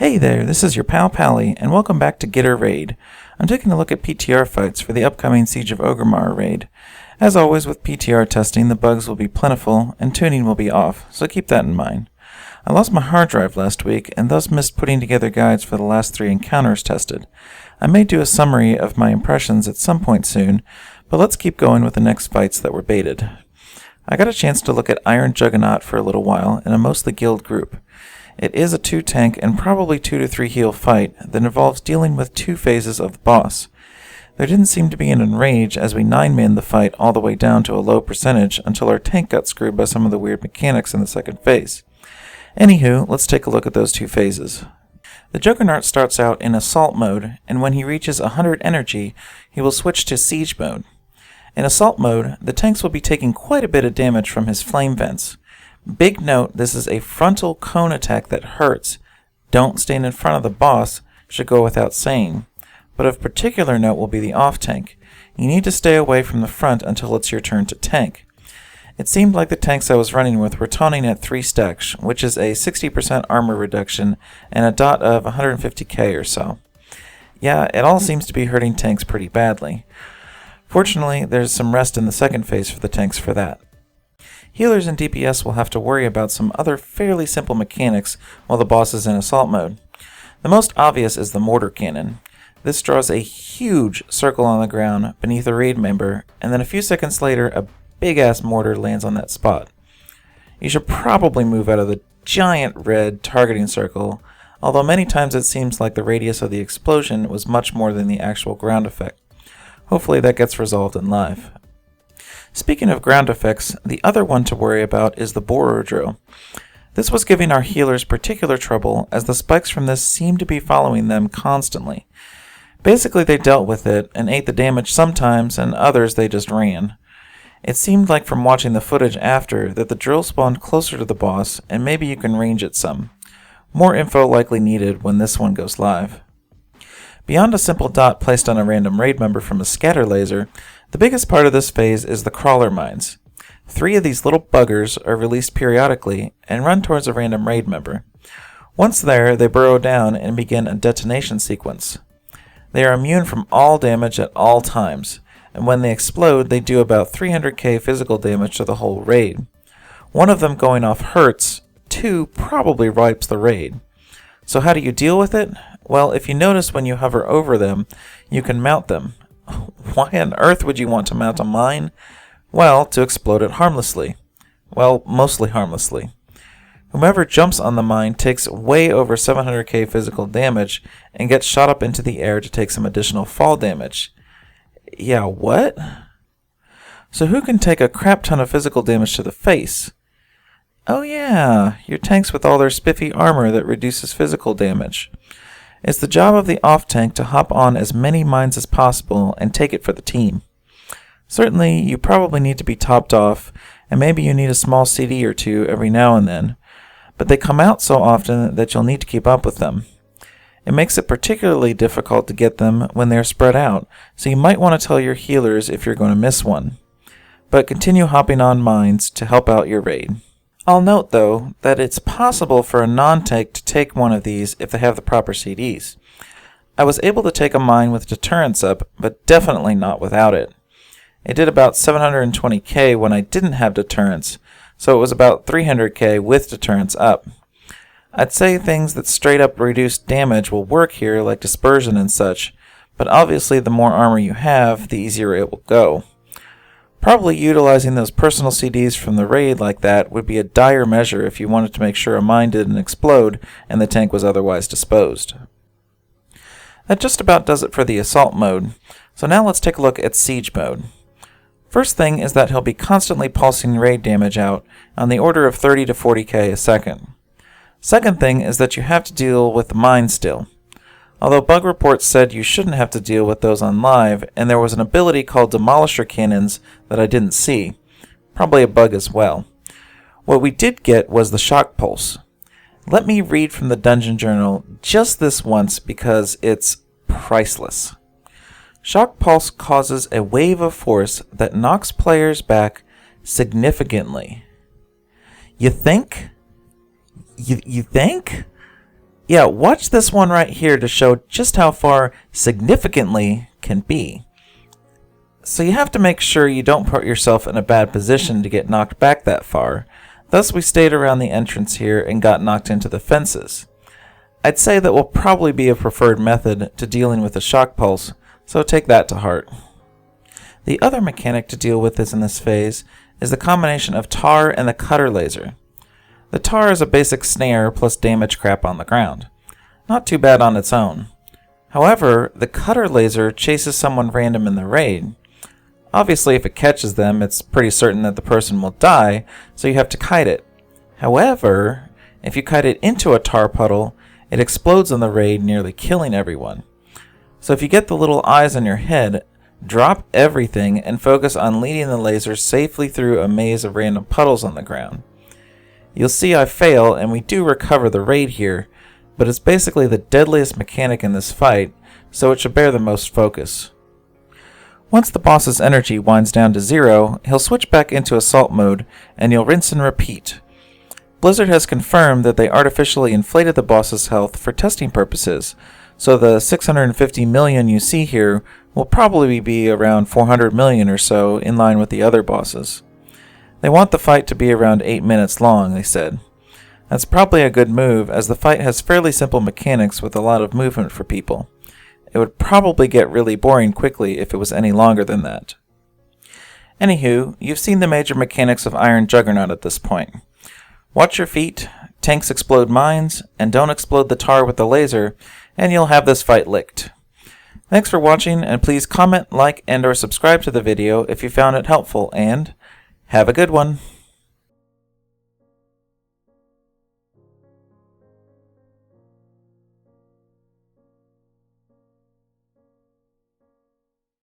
Hey there, this is your pal Pally, and welcome back to Git Er Raid. I'm taking a look at PTR fights for the upcoming Siege of Orgrimmar raid. As always with PTR testing, the bugs will be plentiful and tuning will be off, so keep that in mind. I lost my hard drive last week and thus missed putting together guides for the last 3 encounters tested. I may do a summary of my impressions at some point soon, but let's keep going with the next fights that were baited. I got a chance to look at Iron Juggernaut for a little while in a mostly guild group. It is a 2-tank and probably 2 to 3 heal fight that involves dealing with 2 phases of the boss. There didn't seem to be an enrage as we 9-manned the fight all the way down to a low percentage until our tank got screwed by some of the weird mechanics in the second phase. Anywho, let's take a look at those 2 phases. The Juggernaut starts out in Assault mode, and when he reaches 100 energy, he will switch to Siege mode. In Assault mode, the tanks will be taking quite a bit of damage from his flame vents. Big note, this is a frontal cone attack that hurts. Don't stand in front of the boss, should go without saying. But of particular note will be the off tank. You need to stay away from the front until it's your turn to tank. It seemed like the tanks I was running with were taunting at 3 stacks, which is a 60% armor reduction and a dot of 150k or so. Yeah, it all seems to be hurting tanks pretty badly. Fortunately, there's some rest in the second phase for the tanks for that. Healers and DPS will have to worry about some other fairly simple mechanics while the boss is in assault mode. The most obvious is the mortar cannon. This draws a huge circle on the ground beneath a raid member, and then a few seconds later a big-ass mortar lands on that spot. You should probably move out of the giant red targeting circle, although many times it seems like the radius of the explosion was much more than the actual ground effect. Hopefully that gets resolved in live. Speaking of ground effects, the other one to worry about is the borer drill. This was giving our healers particular trouble as the spikes from this seemed to be following them constantly. Basically they dealt with it and ate the damage sometimes, and others they just ran. It seemed like from watching the footage after that the drill spawned closer to the boss and maybe you can range it some. More info likely needed when this one goes live. Beyond a simple dot placed on a random raid member from a scatter laser, the biggest part of this phase is the crawler mines. 3 of these little buggers are released periodically and run towards a random raid member. Once there, they burrow down and begin a detonation sequence. They are immune from all damage at all times, and when they explode, they do about 300k physical damage to the whole raid. 1 of them going off hurts, 2 probably wipes the raid. So how do you deal with it? Well, if you notice when you hover over them, you can mount them. Why on earth would you want to mount a mine? Well, to explode it harmlessly. Well, mostly harmlessly. Whomever jumps on the mine takes way over 700k physical damage and gets shot up into the air to take some additional fall damage. Yeah, what? So who can take a crap ton of physical damage to the face? Oh yeah, your tanks with all their spiffy armor that reduces physical damage. It's the job of the off-tank to hop on as many mines as possible and take it for the team. Certainly, you probably need to be topped off, and maybe you need a small CD or 2 every now and then, but they come out so often that you'll need to keep up with them. It makes it particularly difficult to get them when they're spread out, so you might want to tell your healers if you're going to miss one. But continue hopping on mines to help out your raid. I'll note, though, that it's possible for a non-tank to take one of these if they have the proper CDs. I was able to take a mine with deterrence up, but definitely not without it. It did about 720k when I didn't have deterrence, so it was about 300k with deterrence up. I'd say things that straight up reduce damage will work here, like dispersion and such, but obviously the more armor you have, the easier it will go. Probably utilizing those personal CDs from the raid like that would be a dire measure if you wanted to make sure a mine didn't explode and the tank was otherwise disposed. That just about does it for the assault mode, so now let's take a look at siege mode. First thing is that he'll be constantly pulsing raid damage out on the order of 30 to 40k a second. Second thing is that you have to deal with the mine still. Although bug reports said you shouldn't have to deal with those on live, and there was an ability called Demolisher Cannons that I didn't see. Probably a bug as well. What we did get was the shock pulse. Let me read from the dungeon journal just this once because it's priceless. Shock pulse causes a wave of force that knocks players back significantly. You think? You think? Yeah, watch this one right here to show just how far significantly can be. So you have to make sure you don't put yourself in a bad position to get knocked back that far. Thus we stayed around the entrance here and got knocked into the fences. I'd say that will probably be a preferred method to dealing with a shock pulse, so take that to heart. The other mechanic to deal with in this phase is the combination of tar and the cutter laser. The tar is a basic snare plus damage crap on the ground. Not too bad on its own. However, the cutter laser chases someone random in the raid. Obviously, if it catches them, it's pretty certain that the person will die, so you have to kite it. However, if you kite it into a tar puddle, it explodes in the raid, nearly killing everyone. So if you get the little eyes on your head, drop everything and focus on leading the laser safely through a maze of random puddles on the ground. You'll see I fail, and we do recover the raid here, but it's basically the deadliest mechanic in this fight, so it should bear the most focus. Once the boss's energy winds down to 0, he'll switch back into assault mode, and you'll rinse and repeat. Blizzard has confirmed that they artificially inflated the boss's health for testing purposes, so the 650 million you see here will probably be around 400 million or so, in line with the other bosses. They want the fight to be around 8 minutes long, they said. That's probably a good move, as the fight has fairly simple mechanics with a lot of movement for people. It would probably get really boring quickly if it was any longer than that. Anywho, you've seen the major mechanics of Iron Juggernaut at this point. Watch your feet, tanks explode mines, and don't explode the tar with the laser, and you'll have this fight licked. Thanks for watching, and please comment, like, and/or subscribe to the video if you found it helpful, and have a good one!